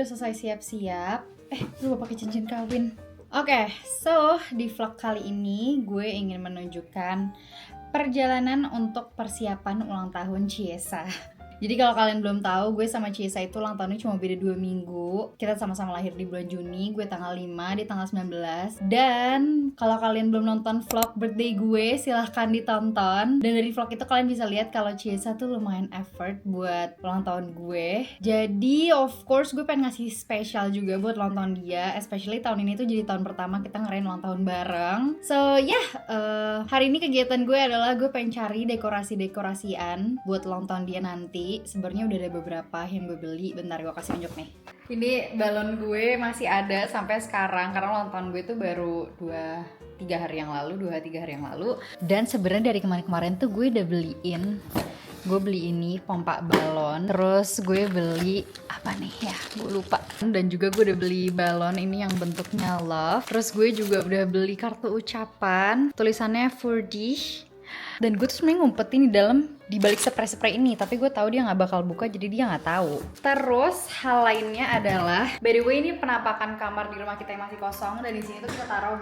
udah selesai siap-siap. Lupa pakai cincin kawin. Oke, so di vlog kali ini gue ingin menunjukkan perjalanan untuk persiapan ulang tahun Ciesa. Jadi kalau kalian belum tahu, gue sama Ciesa itu ulang tahunnya cuma beda 2 minggu. Kita sama-sama lahir di bulan Juni, gue tanggal 5, di tanggal 19. Dan kalau kalian belum nonton vlog birthday gue, silahkan ditonton. Dan dari vlog itu kalian bisa lihat kalau Ciesa tuh lumayan effort buat ulang tahun gue. Jadi of course gue pengen ngasih spesial juga buat ulang tahun dia. Especially tahun ini tuh jadi tahun pertama kita ngerayain ulang tahun bareng. So hari ini kegiatan gue adalah gue pengen cari dekorasi-dekorasian buat ulang tahun dia nanti. Sebenarnya udah ada beberapa yang gue beli. Bentar gue kasih unjuk nih. Ini balon gue masih ada sampai sekarang karena ulang tahun gue tuh baru 2-3 hari yang lalu. Dan sebenarnya dari kemarin-kemarin tuh gue udah gue beli ini pompa balon. Terus gue beli apa nih ya, gue lupa. Dan juga gue udah beli balon ini yang bentuknya love. Terus gue juga udah beli kartu ucapan tulisannya for dish. Dan gue tuh sebenarnya ngumpetin di balik spray ini, tapi gue tahu dia nggak bakal buka, jadi dia nggak tahu. Terus hal lainnya adalah, by the way ini penampakan kamar di rumah kita yang masih kosong, dan di sini tuh kita taruh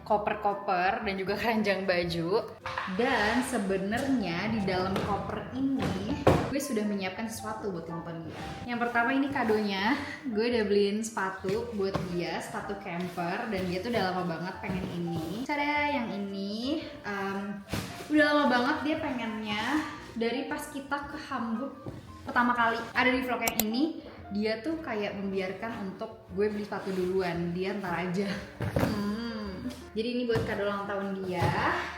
koper-koper dan juga keranjang baju. Dan sebenarnya di dalam koper ini gue sudah menyiapkan sesuatu buat ulang tahun dia. Yang pertama ini kadonya, gue udah beliin sepatu buat dia, sepatu camper, dan dia tuh udah lama banget pengen ini. Tada, yang ini udah lama banget dia pengennya dari pas kita ke Hamburg pertama kali. Ada di vlog yang ini, dia tuh kayak membiarkan untuk gue beli sepatu duluan, dia ntar aja. Jadi ini buat kado ulang tahun dia.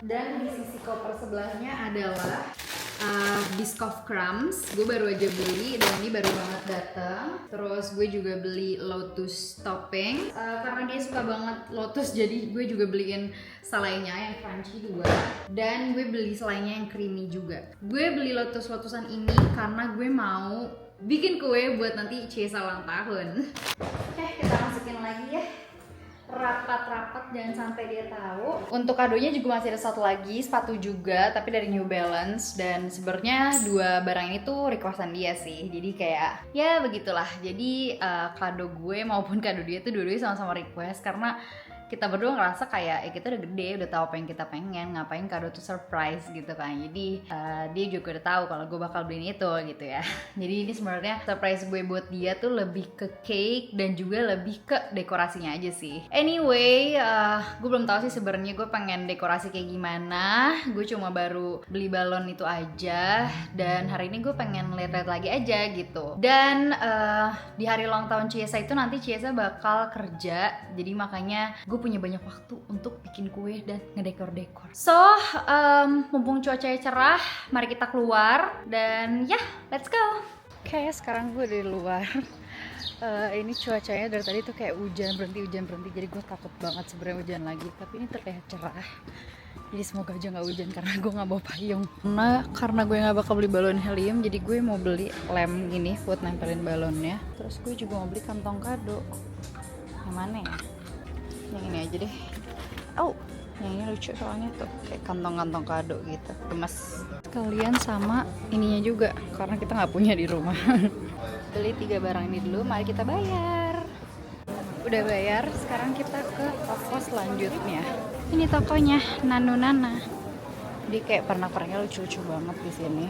Dan di sisi koper sebelahnya adalah Biscoff Crumbs. Gue baru aja beli dan ini baru banget datang. Terus gue juga beli lotus topping karena dia suka banget lotus, jadi gue juga beliin selainya yang crunchy 2. Dan gue beli selainya yang creamy juga. Gue beli lotusan ini karena gue mau bikin kue buat nanti Ciesa ulang tahun. Oke, kita masukin lagi ya. Rapat-rapat, jangan sampai dia tahu. Untuk kadonya juga masih ada satu lagi, sepatu juga, tapi dari New Balance. Dan sebenarnya 2 barang ini tuh requestan dia sih. Jadi kayak ya begitulah. Jadi kado gue maupun kado dia tuh dua-duanya sama-sama request, karena kita berdua ngerasa kayak kita udah gede, udah tahu apa yang kita pengen, ngapain kado tuh surprise gitu kan. Jadi dia juga udah tahu kalau gue bakal beliin itu gitu ya. Jadi ini sebenarnya surprise gue buat dia tuh lebih ke cake dan juga lebih ke dekorasinya aja sih. Anyway, gue belum tahu sih sebenarnya gue pengen dekorasi kayak gimana. Gue cuma baru beli balon itu aja, dan hari ini gue pengen lihat-lihat lagi aja gitu. Dan di hari ulang tahun Ciesa itu nanti Ciesa bakal kerja, jadi makanya gue punya banyak waktu untuk bikin kue dan ngedekor-dekor. So, mumpung cuacanya cerah, mari kita keluar dan let's go. Oke, sekarang gue di luar. Ini cuacanya dari tadi tuh kayak hujan berhenti, jadi gue takut banget sebenarnya hujan lagi. Tapi ini terlihat cerah. Jadi semoga aja nggak hujan karena gue nggak bawa payung. Karena gue nggak bakal beli balon helium, jadi gue mau beli lem ini buat nempelin balonnya. Terus gue juga mau beli kantong kado. Yang mana ya? Yang ini aja deh. Yang ini lucu soalnya tuh kayak kantong-kantong kado gitu, gemes. Sekalian sama ininya juga karena kita nggak punya di rumah. Beli 3 barang ini dulu, mari kita bayar. Udah bayar, sekarang kita ke toko selanjutnya. Ini tokonya Nanu Nana. Jadi kayak pernak-perniknya lucu-lucu banget di sini.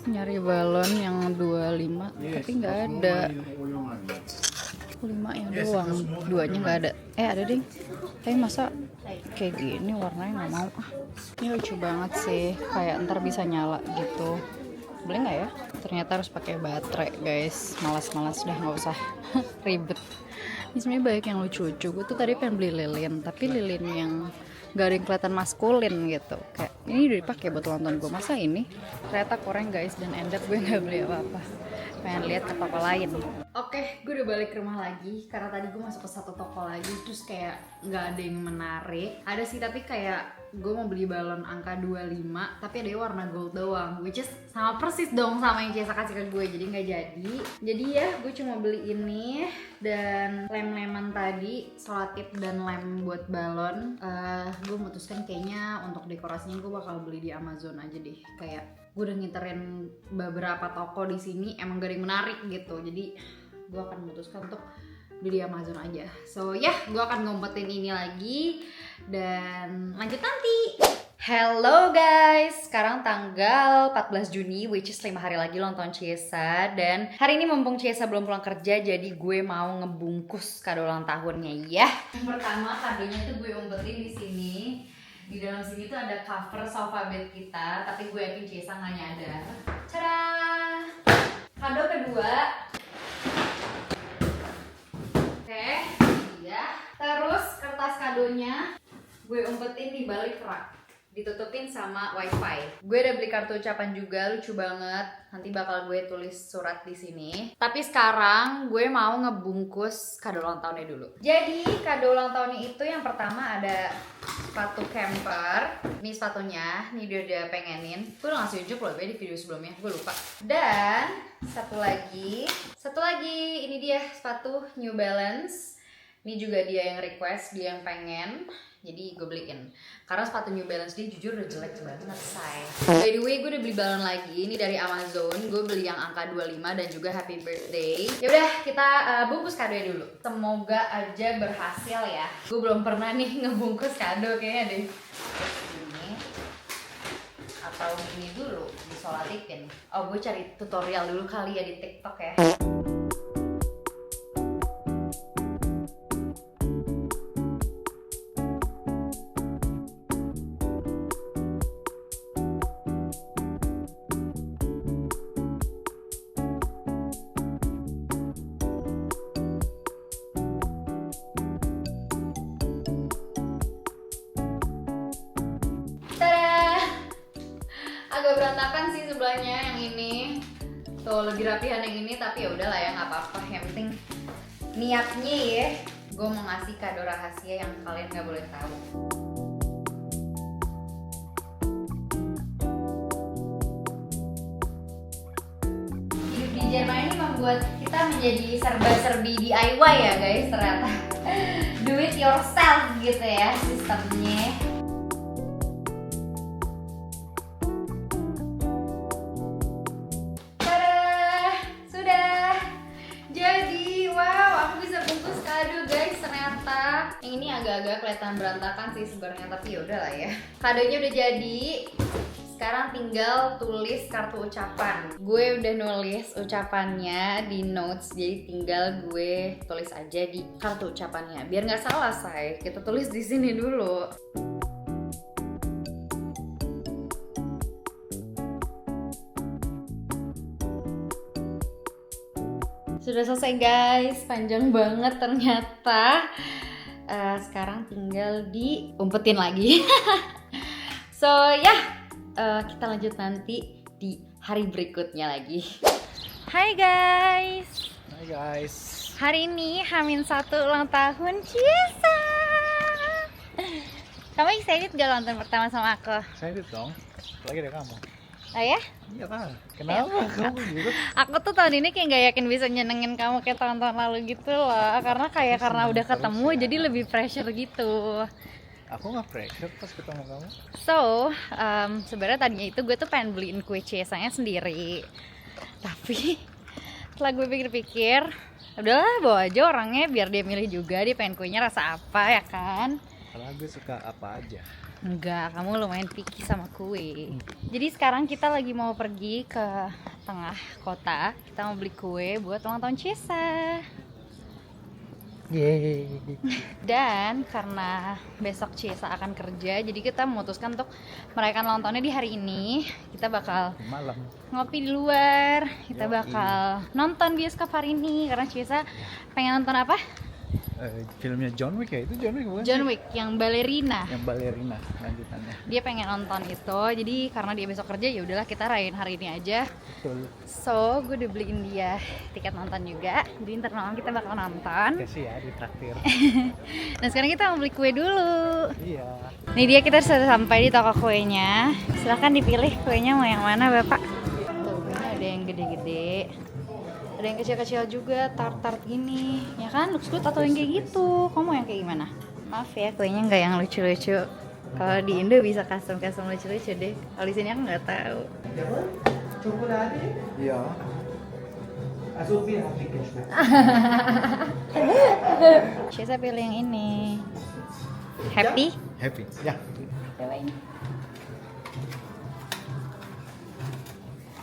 Nyari balon yang 25 tapi nggak ada. 5 yang doang, 2-nya nggak ada. Ada deh, tapi masa kayak gini warnanya nggak mau. Ini lucu banget sih, kayak ntar bisa nyala gitu. Boleh nggak ya? Ternyata harus pakai baterai guys. Malas udah, nggak usah ribet. Ini sebenarnya banyak yang lucu-lucu. Gue tuh tadi pengen beli lilin, tapi lilin yang gak ada yang kelihatan maskulin gitu. Kayak ini udah dipakai buat ulang tahun gue, masa ini? Ternyata koreng guys, dan end up gue nggak beli apa-apa. Pengen lihat ke toko lain. Oke, gue udah balik ke rumah lagi karena tadi gue masuk ke satu toko lagi, terus kayak nggak ada yang menarik. Ada sih, tapi kayak gue mau beli balon angka 25 tapi ada warna gold doang, which is sama persis dong sama yang Ciesa kasih ke gue, jadi nggak jadi ya gue cuma beli ini dan lem-leman tadi, selotip dan lem buat balon. Gue memutuskan kayaknya untuk dekorasinya gue bakal beli di Amazon aja deh, kayak gue udah ngiterin beberapa toko di sini, emang gak ada yang menarik gitu. Jadi gue akan memutuskan untuk beli di Amazon aja. So gue akan ngumpetin ini lagi dan lanjut nanti. Hello guys, sekarang tanggal 14 Juni, which is 5 hari lagi ulang tahun Ciesa. Dan hari ini mumpung Ciesa belum pulang kerja, jadi gue mau ngebungkus kado ulang tahunnya ya. Yang pertama kadonya tuh gue umpetin di sini. Di dalam sini tuh ada cover sofa bed kita, tapi gue yakin Ciesa nggak nyadar. Tada! Kado kedua. Oke, iya. Terus kertas kadonya gue umpetin di balik rak, ditutupin sama wifi. Gue udah beli kartu ucapan juga, lucu banget. Nanti bakal gue tulis surat di sini. Tapi sekarang gue mau ngebungkus kado ulang tahunnya dulu. Jadi kado ulang tahunnya itu yang pertama ada sepatu camper. Ini sepatunya, ini dia udah pengenin. Gue udah ngasih unjuk loh di video sebelumnya, gue lupa. Dan satu lagi, ini dia sepatu New Balance. Ini juga dia yang request, dia yang pengen. Jadi gue beliin. Karena sepatu New Balance dia jujur udah jelek banget, say. By the way, gue udah beli balon lagi. Ini dari Amazon. Gue beli yang angka 25 dan juga happy birthday. Ya udah, kita bungkus kadonya dulu. Semoga aja berhasil ya. Gue belum pernah nih ngebungkus kado kayaknya deh. Ini atau ini dulu disolatikin. Oh, gue cari tutorial dulu kali ya di TikTok ya. Agak berantakan sih sebelahnya yang ini. Tuh lebih rapihan yang ini, tapi ya udahlah ya, nggak apa-apa. Yang penting niatnya ya, gue mau ngasih kado rahasia yang kalian nggak boleh tahu. Hidup di Jerman ini membuat kita menjadi serba-serbi DIY ya guys, ternyata. Do it yourself gitu ya sistemnya. Yang ini agak-agak kelihatan berantakan sih sebenarnya, tapi yaudah lah ya. Kadonya udah jadi. Sekarang tinggal tulis kartu ucapan. Gue udah nulis ucapannya di notes, jadi tinggal gue tulis aja di kartu ucapannya. Biar nggak salah, say. Kita tulis di sini dulu. Sudah selesai guys, panjang banget ternyata. Sekarang tinggal diumpetin lagi. So kita lanjut nanti di hari berikutnya lagi. Hai guys. Hari ini H-1 ulang tahun Ciesa. Kamu excited gak ulang tahun pertama sama aku? Excited dong, lagi ada kamu. Oh ya? Iya kan? Kenapa kamu gitu? Aku tuh tahun ini kayak gak yakin bisa nyenengin kamu kayak tahun-tahun lalu gitu loh. Karena udah ketemu ya. Jadi lebih pressure gitu. Aku gak pressure pas ketemu kamu. So, sebenarnya tadinya itu gue tuh pengen beliin kue Ciesanya sendiri. Tapi setelah gue pikir-pikir, udahlah bawa aja orangnya biar dia milih juga. Dia pengen kuenya rasa apa ya kan? Kalau gue suka apa aja. Enggak, kamu lumayan picky sama kue. Jadi sekarang kita lagi mau pergi ke tengah kota. Kita mau beli kue buat ulang tahun Ciesa. Yeay. Dan karena besok Ciesa akan kerja, jadi kita memutuskan untuk merayakan ulang tahunnya di hari ini. Kita bakal Malam ngopi di luar. Kita bakal nonton bioskop hari ini karena Ciesa pengen nonton apa? filmnya John Wick ya? Itu John Wick bukan? John Wick yang balerina. Yang balerina lanjutannya. Dia pengen nonton itu, jadi karena dia besok kerja ya udahlah kita rayain hari ini aja. Betul. So gue udah beliin dia tiket nonton juga. Jadi ntar malam kita bakal nonton. Kasih ya di traktir. Dan sekarang kita mau beli kue dulu. Iya. Ini dia, kita sudah sampai di toko kuenya. Silahkan dipilih kuenya mau yang mana bapak. Tuh kuenya ada yang gede-gede, ada yang kecil-kecil juga, tart-tart gini. Ya kan looks good atau yang kayak gitu. Kamu mau yang kayak gimana? Maaf ya kuenya nggak yang lucu-lucu. Kalau di Indo bisa custom lucu-lucu deh. Kalau di sini aku nggak tahu. Iya. Saya pilih yang ini. Happy? Happy. Ya. Cobain.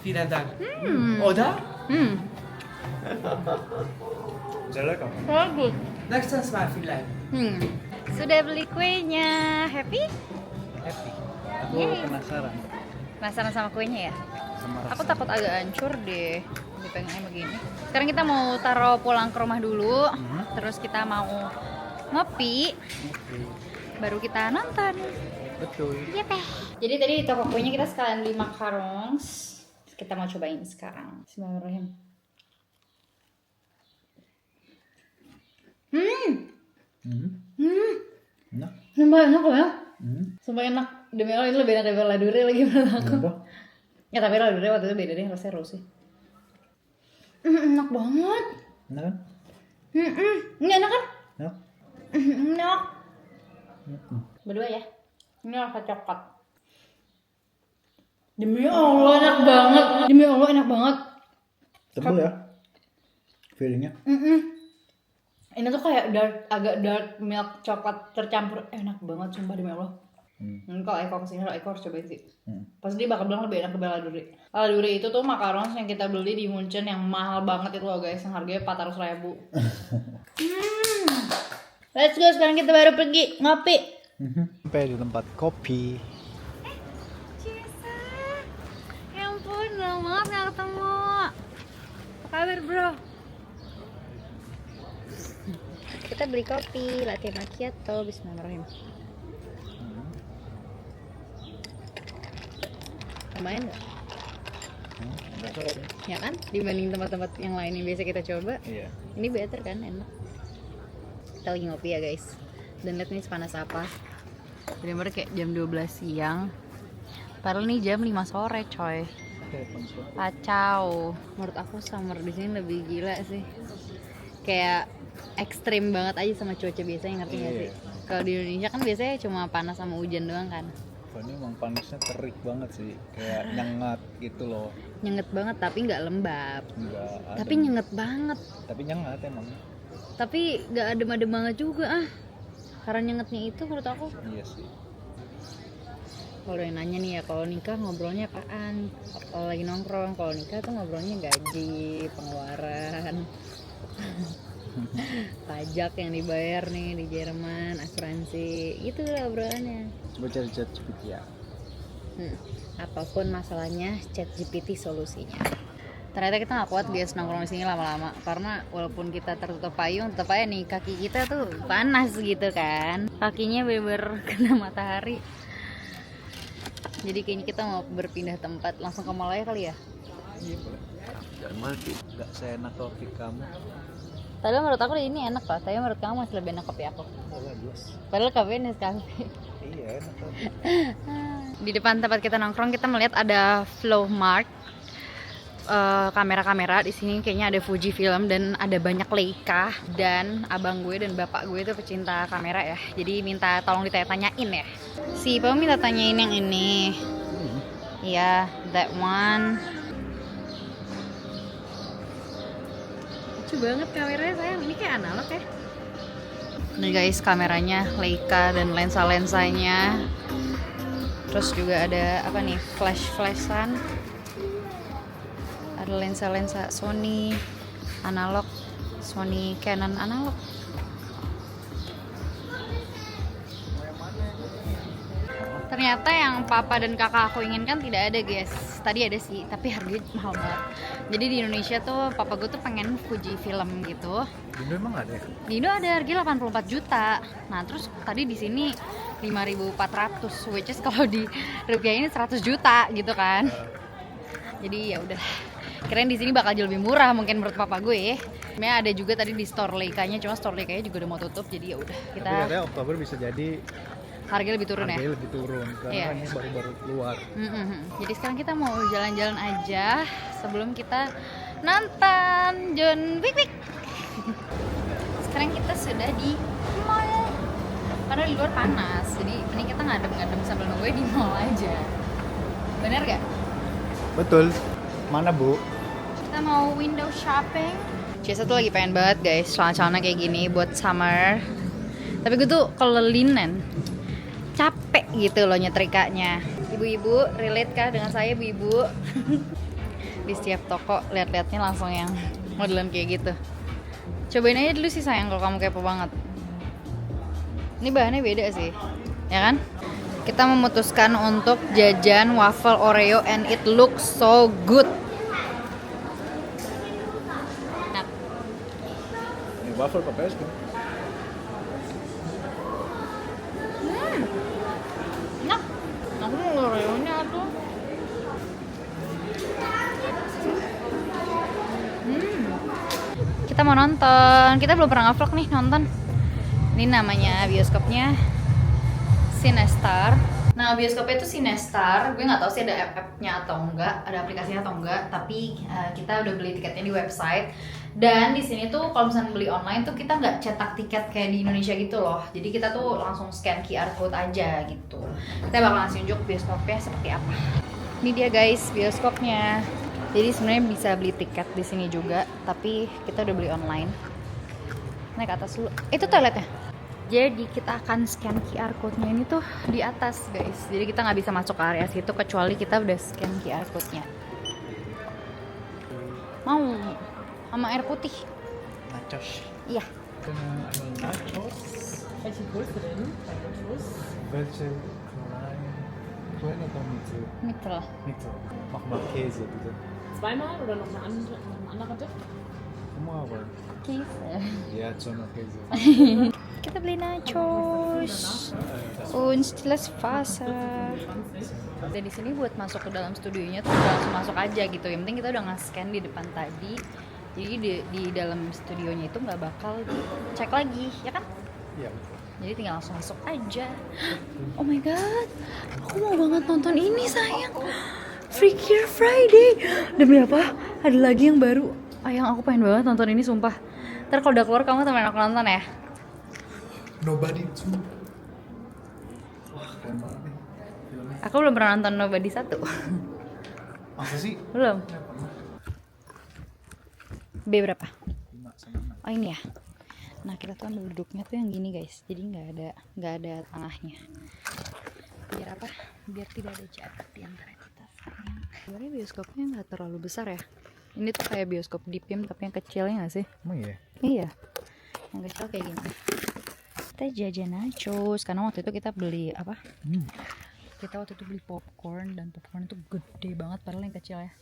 Vielen Dank. Oder? Jelek apa? Bagus. Nächstes Mal vielleicht. Sudah beli kuenya. Happy? Happy. Aku Yeay. penasaran Penasaran sama kuenya ya? sama rasa. Aku takut agak hancur deh. Dipegangnya begini. Sekarang kita mau taruh pulang ke rumah dulu. Terus kita mau ngopi. Oke. Baru kita nonton. Betul. Iya teh. Jadi tadi di toko kuenya kita sekalian beli macarons. Kita mau cobain sekarang. Bismillahirrahmanirrahim. Enak. Sumpah enak loh ya. Sumpah enak. Demi Allah ini lebih enak daripada ladure lagi menurut aku. Kenapa? Ya tapi ladure waktu itu beda deh rasanya rose. Enak banget. Enak kan? Ini enak kan? Enak. Enak. Berdua ya. Ini rasa coklat. Demi Allah enak banget. Demi Allah enak banget. Tebel ya? Feelingnya? Ini tuh kayak agak dark milk coklat tercampur. Enak banget sumpah demi Allah. Kalau Eko kesini, Eko harus cobain sih. Pasti dia bakal bilang lebih enak daripada ladure. Ladure itu tuh macarons yang kita beli di Munchen yang mahal banget itu loh guys, yang harganya 400.000. Let's go, sekarang kita baru pergi ngopi. Sampai di tempat kopi. Cisa, ya ampun, lama banget gak ketemu. Apa kabar bro? Kita beli kopi, latte macchiato, bismillahirrahmanirrahim. Lumayan gak? Ya kan? Dibanding tempat-tempat yang lain yang biasa kita coba, Iya. ini better kan, enak. Kita lagi ngopi ya guys. Dan lihat nih sepanas apa. Bener-bener kayak jam 12 siang. Padahal nih jam 5 sore coy. Kacau. Menurut aku summer di sini lebih gila sih. Kayak ekstrim banget aja sama cuaca biasanya, ngerti gak sih? Kalau di Indonesia kan biasanya cuma panas sama hujan doang kan. Ini emang panasnya terik banget sih, kayak nyengat gitu loh. Nyenget banget tapi nggak lembab. Enggak. Tapi nyenget banget. Tapi nyengat emang. Tapi nggak adem-adem banget juga ah. Karena nyengetnya itu menurut aku. Iya sih. Kalau yang nanya nih ya, kalau nikah ngobrolnya apaan? Kalau lagi nongkrong, kalau nikah tuh ngobrolnya gaji, pengeluaran, pajak yang dibayar nih di Jerman, asuransi, gitu lah obrolannya. Coba cari chat GPT ya. Apapun masalahnya, ChatGPT solusinya. Ternyata kita nggak kuat guys nongkrong di sini lama-lama, karena walaupun kita tertutup payung, tetap aja nih kaki kita tuh panas gitu kan. Kakinya bener kena matahari. Jadi kayaknya kita mau berpindah tempat, langsung ke Malaya kali ya? Iya boleh. Jangan nggak seenak kopi kamu. Padahal menurut aku ini enak loh, tapi menurut kamu masih lebih enak kopi aku. Oh, bagus. Padahal kopinya Nescafe. Iya enak kan. Di depan tempat kita nongkrong kita melihat ada Flowmark, kamera-kamera. Di sini kayaknya ada Fujifilm dan ada banyak Leica. Dan abang gue dan bapak gue itu pecinta kamera ya, jadi minta tolong ditanya-tanyain ya. Si Pau minta tanyain yang ini. Iya, that one. Lucu banget kameranya sayang, ini kayak analog ya. Nih guys, kameranya Leica dan lensa-lensanya. Terus juga ada apa nih, flash-flashan. Ada lensa-lensa Sony analog, Sony Canon analog. Ternyata yang papa dan kakak aku inginkan tidak ada guys. Tadi ada sih, tapi harganya mahal banget. Jadi di Indonesia tuh papa gue tuh pengen Fujifilm gitu. Di Indo emang ada ya? Di Indo ada harganya 84 juta. Nah terus tadi di sini 5.400, which is kalau di rupiah ini 100 juta gitu kan. Jadi ya udah. Kirain di sini bakal jauh lebih murah mungkin menurut papa gue. Sebenarnya ada juga tadi di store Leica-nya, cuma store Leica-nya juga udah mau tutup. Jadi ya udah kita. Tapi katanya Oktober bisa jadi Harganya lebih turun harganya ya. lebih turun karena Iya. ini baru-baru keluar. Jadi sekarang kita mau jalan-jalan aja sebelum kita nonton John Wick. Sekarang kita sudah di mall Karena di luar panas, jadi mending kita ngadem-ngadem sambil nunggu di mall aja. Bener gak? Betul. Mana Bu? Kita mau window shopping. Ciesa tuh lagi pengen banget guys celana-celana kayak gini buat summer. Tapi gue tuh kelelinan, capek gitu loh nyetrikanya. Ibu-ibu relate kah dengan saya ibu-ibu? Di setiap toko lihat-lihatnya langsung yang modelan kayak gitu. Cobain aja dulu sih sayang kalau kamu kepo banget. Ini bahannya beda sih, ya kan? Kita memutuskan untuk jajan waffle Oreo and it looks so good. Nah, Ini waffle pakai es krim. enak. Aku mau Oreo-nya tuh. Kita mau nonton. Kita belum pernah nge-vlog nih nonton. Ini namanya bioskopnya Cinestar. Nah bioskopnya itu Cinestar. Gue nggak tahu sih ada app-nya atau enggak, ada aplikasinya atau enggak. Tapi kita udah beli tiketnya di website. Dan di sini tuh kalau misalnya beli online tuh kita nggak cetak tiket kayak di Indonesia gitu loh. Jadi kita tuh langsung scan QR code aja gitu. Kita bakal langsung tunjuk bioskopnya seperti apa. Ini dia guys bioskopnya. Jadi sebenarnya bisa beli tiket di sini juga, tapi kita udah beli online. Naik ke atas dulu. Itu toiletnya. Jadi kita akan scan QR code-nya ini tuh di atas guys. Jadi kita nggak bisa masuk ke area situ kecuali kita udah scan QR code-nya. Mau sama air putih? Nachos. Iya. Nachos. Welche Größe denn? Bei Nachos? Welche klein atau Mitte? Mitra. Mitte. Mach mal Käse bitte. Zweimal oder noch ein anderer Dip? Semua apa? Käse. Ya, cuma Käse. Kita beli nachos. Und das Wasser. Dan di sini buat masuk ke dalam studionya tuh langsung masuk aja gitu. Yang penting kita udah nge-scan di depan tadi. Jadi di dalam studionya itu nggak bakal dicek lagi, ya kan? Iya. Jadi tinggal langsung masuk aja. Oh my god, aku mau banget nonton ini sayang. Freakier Friday. Demi apa? Ada lagi yang baru. Ayang aku pengen banget nonton ini sumpah. Ntar kalau udah keluar kamu temenin aku nonton ya. Nobody to. Wah, keren banget nih filmnya. Aku belum pernah nonton Nobody 1. Masa sih? Belum. B berapa? 5 sama 6. Oh ini ya. Nah kita tuh ambil duduknya tuh yang gini guys. Jadi nggak ada tengahnya. Biar apa? Biar tidak ada jarak di antara kita. Sebenarnya bioskopnya nggak terlalu besar ya. Ini tuh kayak bioskop di PIM tapi yang kecilnya nggak sih? Emang iya? Iya. Yang kecil kayak gini. Kita jajan nachos karena waktu itu kita beli apa? Kita waktu itu beli popcorn dan popcorn itu gede banget padahal yang kecil ya.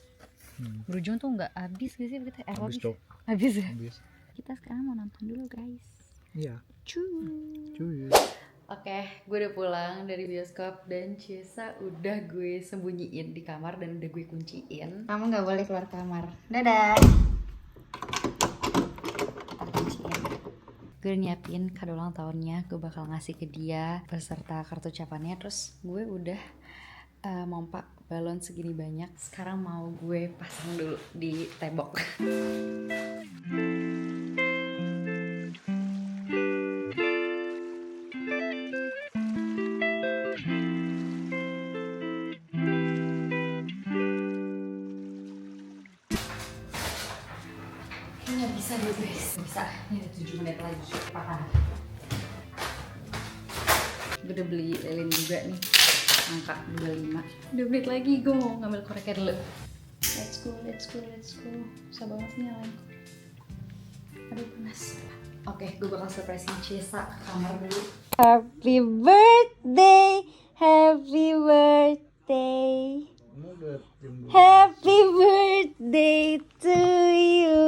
Berujung tuh nggak habis gitu sih kita. Habis dong. Habis ya. Habis. Kita sekarang mau nonton dulu guys. Iya. Cuy. Cuy. Oke, gue udah pulang dari bioskop dan Ciesa udah gue sembunyiin di kamar dan udah gue kunciin. Kamu nggak boleh keluar kamar. Dadah. Gue udah nyiapin kado ulang tahunnya, gue bakal ngasih ke dia beserta kartu ucapannya. Terus gue udah mompak balon segini banyak. Sekarang mau gue pasang dulu di tembok. Nggak bisa deh guys, bisa. Ini ada 7 menit lagi. Patah. Gue udah beli lilin juga nih. Angka 25. 2 menit lagi gue mau ngambil koreknya dulu. Let's go. Susah banget nih nyalain. Aduh panas. Oke, gue bakal surprisein Ciesa ke kamar dulu. Happy birthday, happy birthday. Happy birthday to you.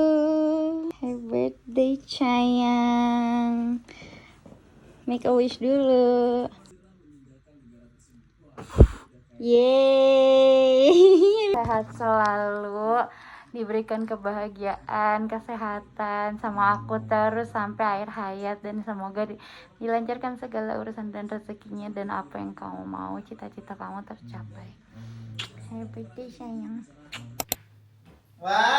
Happy birthday sayang. Make a wish dulu. Yeay. Sehat selalu, diberikan kebahagiaan, kesehatan sama aku terus sampai akhir hayat, dan semoga dilancarkan segala urusan dan rezekinya, dan apa yang kamu mau, cita-cita kamu tercapai. Happy birthday sayang. Wow.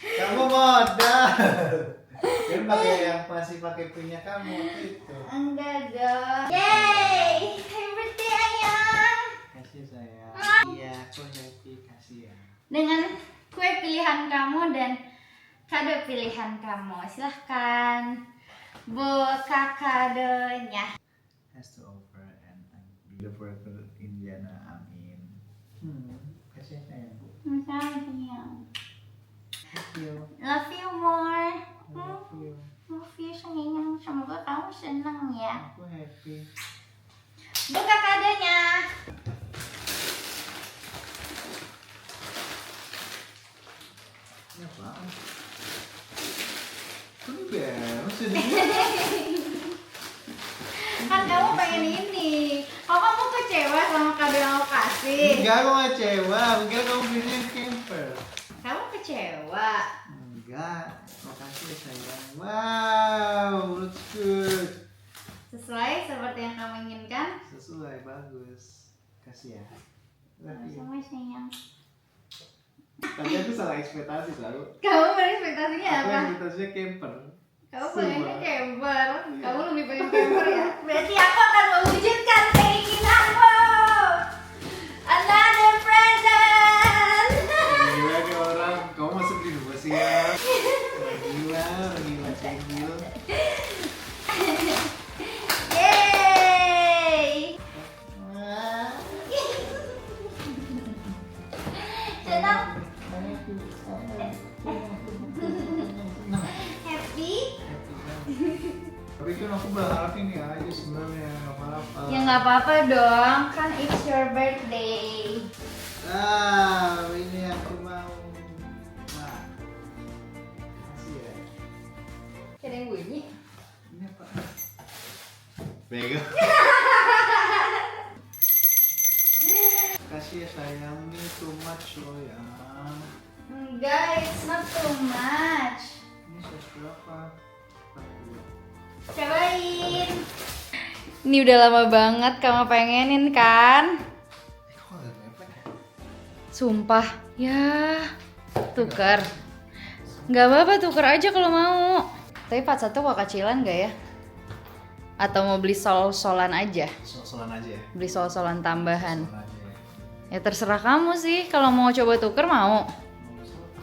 Kamu modal. Kan pakai yang masih pakai punya kamu itu. Enggak dong. Yay! Happy birthday ayang. Kasih sayang. Iya, aku happy kasih ya. Dengan kue pilihan kamu dan kado pilihan kamu. Silahkan buka kadonya. Has to over and beautiful Indiana, amin. Kasih sayang. Sayang. Thank you. Love you more. Love you. Love you sayang. Semoga kamu senang ya. Aku happy. Buka kadonya. Ini apaan? Kok ini beres ini? Kan kamu pengen ini. Kok kamu kecewa sama kado yang aku kasih? Enggak, aku gak kecewa. Aku kira kamu belinya yang camper. Kamu kecewa. Enggak, makasih ya sayang. Wow, looks good. Sesuai seperti yang kamu inginkan. Sesuai, bagus. Kasih ya. Love you. Sama sayang. Tadi aku salah ekspektasi tahu. Kamu berekspektasinya Aku apa? ekspektasinya camper. Kamu pengennya Sumpah. camper. Kamu lebih pengen camper ya? Berarti aku akan mewujudkan keinginanmu. Another present. Gila nih orang, kamu masuk di dua sih ya. Gila, cengil. Yeay. Senang? Happy? Tapi kan aku berharap ini aja sebenarnya, nggak apa-apa. Ya nggak apa-apa dong, kan it's your birthday. Ini aku mau. Nah, kasih ya. Ada yang bunyi? Ini apa? Bego. Kasih ya sayang, ini too much loh ya. Enggak, it's not too much. Ini size berapa? 40. Cobain. Ini udah lama banget kamu pengenin kan? Kok ada mepet ya? Sumpah, ya tuker. Nggak apa-apa, tuker aja kalau mau. Tapi 41 kok kecilan nggak ya? Atau mau beli sol-solan aja? Sol-solan aja ya? Beli sol-solan tambahan. Sol aja ya. Ya terserah kamu sih, kalau mau coba tuker mau.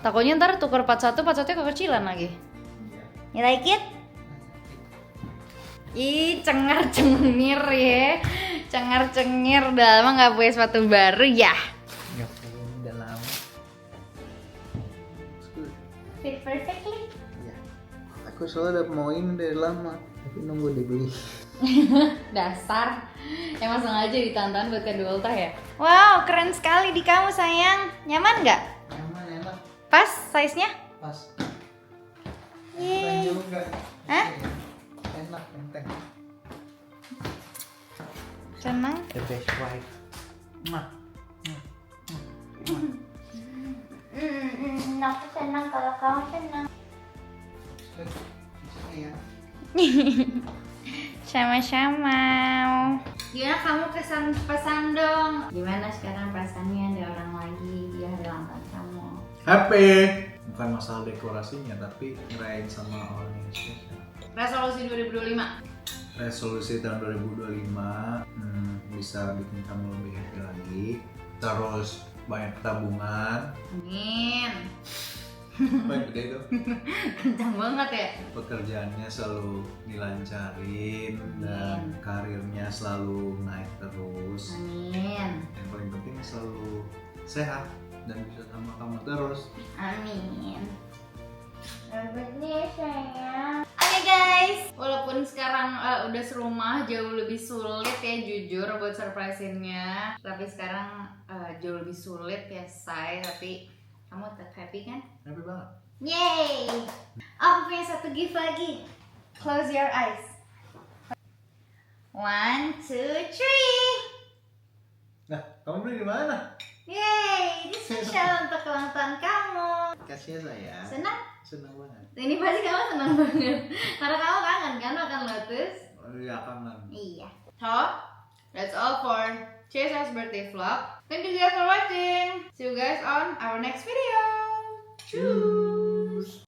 Takutnya ntar tuker 41 kekecilan lagi. Iya. You like it? Ih, cengar-cengir ya. Cengar-cengir, udah lama nggak punya sepatu baru ya. Nggak perlu, udah lama. Fit perfectly. Iya. Aku soalnya udah mau ini dari lama, tapi nunggu dibeli. Dasar. Emang sengaja ditantang buat kado ultah ya? Wow, keren sekali di kamu sayang. Nyaman nggak? Nyaman, enak, Pas size-nya? pas. Yeay. Keren juga. Hah? Enak, enteng. Senang? The best wife. Mwah. Aku senang kalau kamu senang. Iya. Sama-sama. Gimana kamu kesan pesan dong? Gimana sekarang perasaannya ada orang lagi di hari ulang tahun kamu? Happy. Bukan masalah dekorasinya, tapi ngerayain sama orang yang spesial. Resolusi 2025. Resolusi tahun 2025 bisa bikin kamu lebih happy lagi. Terus banyak tabungan. Amin. Apa yang gede itu? Kencang banget ya. Pekerjaannya selalu dilancarin dan karirnya selalu naik terus. Amin. Yang paling penting selalu sehat dan bisa sama kamu terus. Amin. Selamatnya sayang. Oke guys, walaupun sekarang udah serumah jauh lebih sulit ya jujur buat surprisinnya. Tapi sekarang jauh lebih sulit ya say. Tapi kamu tetap happy kan? Happy banget. Yay! Aku punya satu gift lagi. Close your eyes. 1, 2, 3. Nah, kamu beli di mana? Yay! Ini spesial untuk ulang tahun kamu. Kasih ya sayang. Senang? Senang banget. Ini pasti kamu senang banget. Karena kamu kangen kan makan lotus? Oh iya, kangen. Iya. So, that's all for Chesa's birthday vlog. Thank you guys for watching. See you guys on our next video. Ciao.